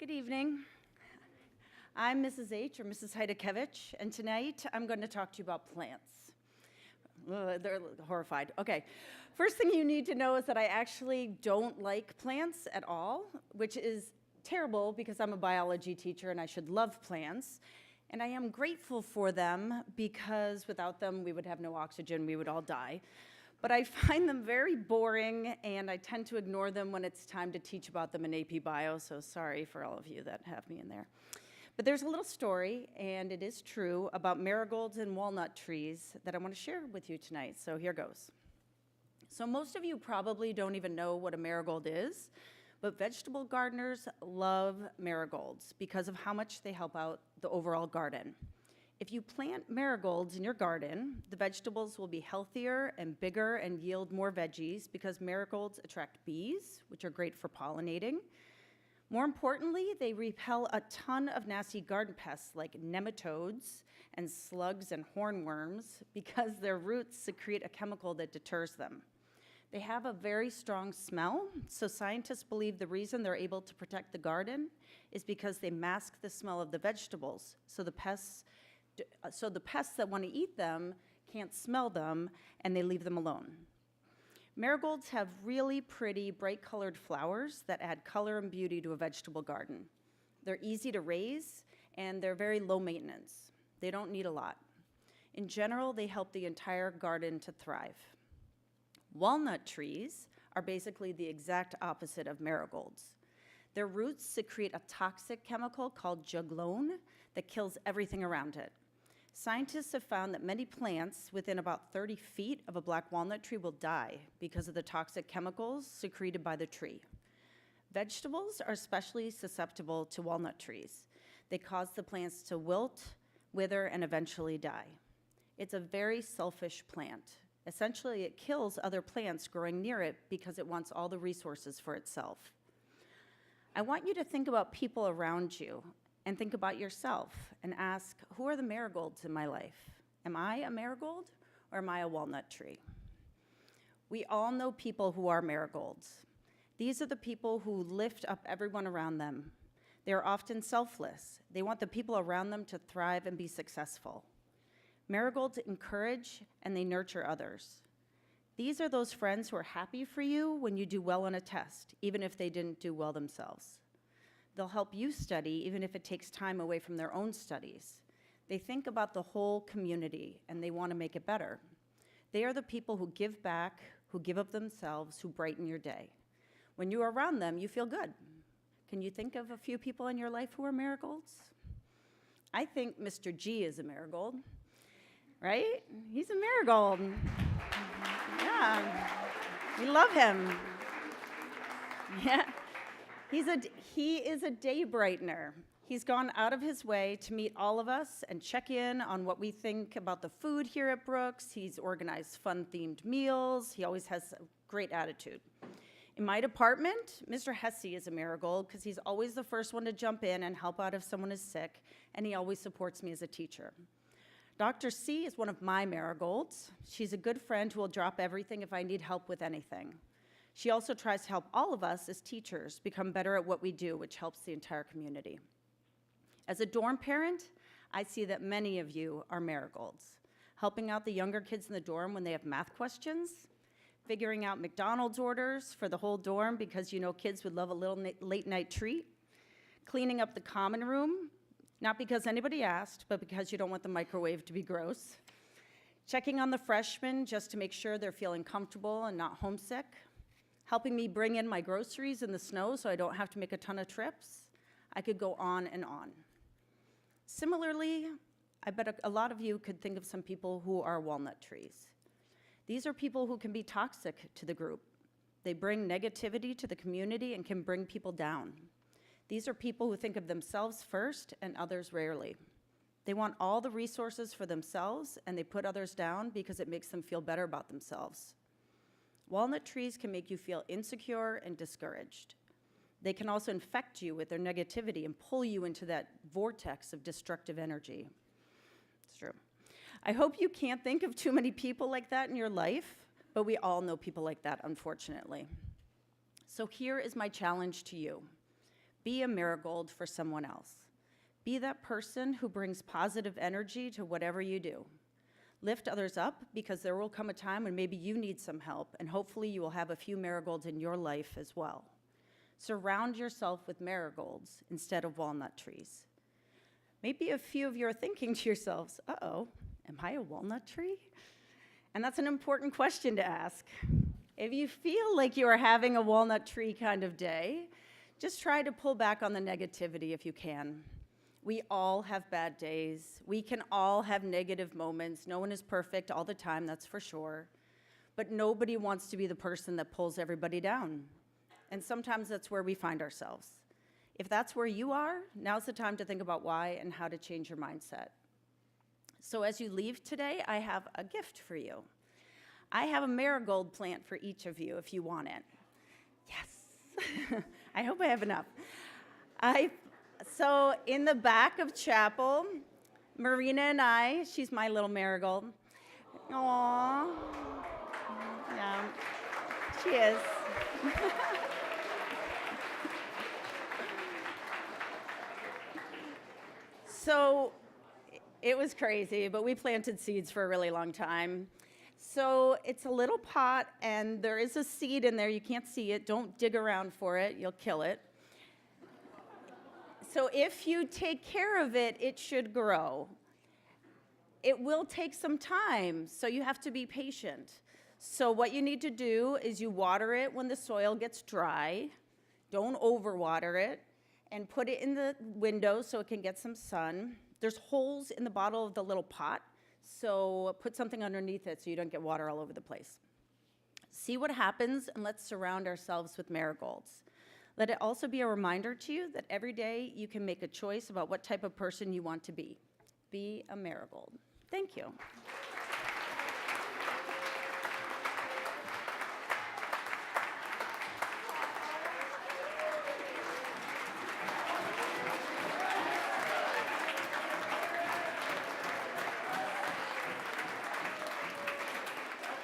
Good evening. I'm Mrs. H, or Mrs. Hajdukiewicz, and tonight I'm going to talk to you about plants. They're horrified. Okay, first thing you need to know is that I actually don't like plants at all, which is terrible because I'm a biology teacher and I should love plants. And I am grateful for them because without them we would have no oxygen, we would all die. But I find them very boring, and I tend to ignore them when it's time to teach about them in AP Bio, so sorry for all of you that have me in there. But there's a little story, and it is true, about marigolds and walnut trees that I want to share with you tonight, so here goes. So most of you probably don't even know what a marigold is, but vegetable gardeners love marigolds because of how much they help out the overall garden. If you plant marigolds in your garden, the vegetables will be healthier and bigger and yield more veggies because marigolds attract bees, which are great for pollinating. More importantly, they repel a ton of nasty garden pests like nematodes and slugs and hornworms because their roots secrete a chemical that deters them. They have a very strong smell, so scientists believe the reason they're able to protect the garden is because they mask the smell of the vegetables, so the pests that want to eat them can't smell them, and they leave them alone. Marigolds have really pretty, bright-colored flowers that add color and beauty to a vegetable garden. They're easy to raise, and they're very low maintenance. They don't need a lot. In general, they help the entire garden to thrive. Walnut trees are basically the exact opposite of marigolds. Their roots secrete a toxic chemical called juglone that kills everything around it. Scientists have found that many plants within about 30 feet of a black walnut tree will die because of the toxic chemicals secreted by the tree. Vegetables are especially susceptible to walnut trees. They cause the plants to wilt, wither, and eventually die. It's a very selfish plant. Essentially, it kills other plants growing near it because it wants all the resources for itself. I want you to think about people around you and think about yourself and ask, who are the marigolds in my life? Am I a marigold or am I a walnut tree? We all know people who are marigolds. These are the people who lift up everyone around them. They're often selfless. They want the people around them to thrive and be successful. Marigolds encourage and they nurture others. These are those friends who are happy for you when you do well on a test, even if they didn't do well themselves. They'll help you study even if it takes time away from their own studies. They think about the whole community and they want to make it better. They are the people who give back, who give up themselves, who brighten your day. When you are around them, you feel good. Can you think of a few people in your life who are marigolds? I think Mr. G is a marigold, right? He's a marigold. Yeah, we love him. Yeah. He is a day brightener. He's gone out of his way to meet all of us and check in on what we think about the food here at Brooks. He's organized fun-themed meals. He always has a great attitude. In my department, Mr. Hesse is a marigold because he's always the first one to jump in and help out if someone is sick, and he always supports me as a teacher. Dr. C is one of my marigolds. She's a good friend who will drop everything if I need help with anything. She also tries to help all of us as teachers become better at what we do, which helps the entire community. As a dorm parent, I see that many of you are marigolds, helping out the younger kids in the dorm when they have math questions, figuring out McDonald's orders for the whole dorm because you know kids would love a little late night treat, cleaning up the common room, not because anybody asked, but because you don't want the microwave to be gross, checking on the freshmen just to make sure they're feeling comfortable and not homesick, helping me bring in my groceries in the snow so I don't have to make a ton of trips. I could go on and on. Similarly, I bet a lot of you could think of some people who are walnut trees. These are people who can be toxic to the group. They bring negativity to the community and can bring people down. These are people who think of themselves first and others rarely. They want all the resources for themselves and they put others down because it makes them feel better about themselves. Walnut trees can make you feel insecure and discouraged. They can also infect you with their negativity and pull you into that vortex of destructive energy. It's true. I hope you can't think of too many people like that in your life, but we all know people like that, unfortunately. So here is my challenge to you. Be a marigold for someone else. Be that person who brings positive energy to whatever you do. Lift others up, because there will come a time when maybe you need some help, and hopefully you will have a few marigolds in your life as well. Surround yourself with marigolds instead of walnut trees. Maybe a few of you are thinking to yourselves, uh-oh, am I a walnut tree? And that's an important question to ask. If you feel like you are having a walnut tree kind of day, just try to pull back on the negativity if you can. We all have bad days. We can all have negative moments. No one is perfect all the time, that's for sure. But nobody wants to be the person that pulls everybody down. And sometimes that's where we find ourselves. If that's where you are, now's the time to think about why and how to change your mindset. So as you leave today, I have a gift for you. I have a marigold plant for each of you if you want it. Yes. I hope I have enough. So in the back of chapel, Marina and I, she's my little marigold. Aww. Yeah, she is. So it was crazy, but we planted seeds for a really long time. So it's a little pot, and there is a seed in there. You can't see it. Don't dig around for it. You'll kill it. So if you take care of it, it should grow. It will take some time, so you have to be patient. So what you need to do is you water it when the soil gets dry. Don't overwater it. And put it in the window so it can get some sun. There's holes in the bottle of the little pot, so put something underneath it so you don't get water all over the place. See what happens, and let's surround ourselves with marigolds. Let it also be a reminder to you that every day you can make a choice about what type of person you want to be. Be a marigold. Thank you.